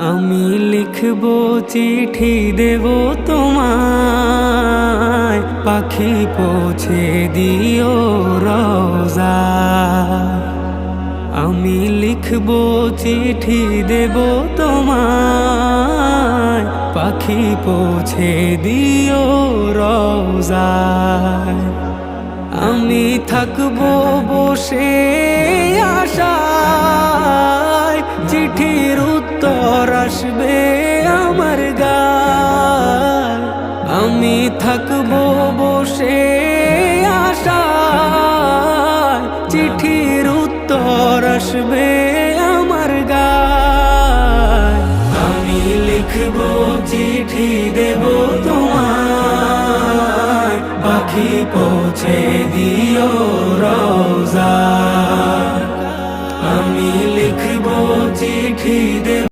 আমি লিখব চিঠি দেব তোমায়, পাখি পৌঁছে দিও রওজায়। আমি লিখব চিঠি দেব তোমায়, পাখি পৌঁছে দিও রওজায়। আমি থাকবো বসে আশায়, চিঠির উত্তর আসবে আমার গায়। আমি থাকবো বসে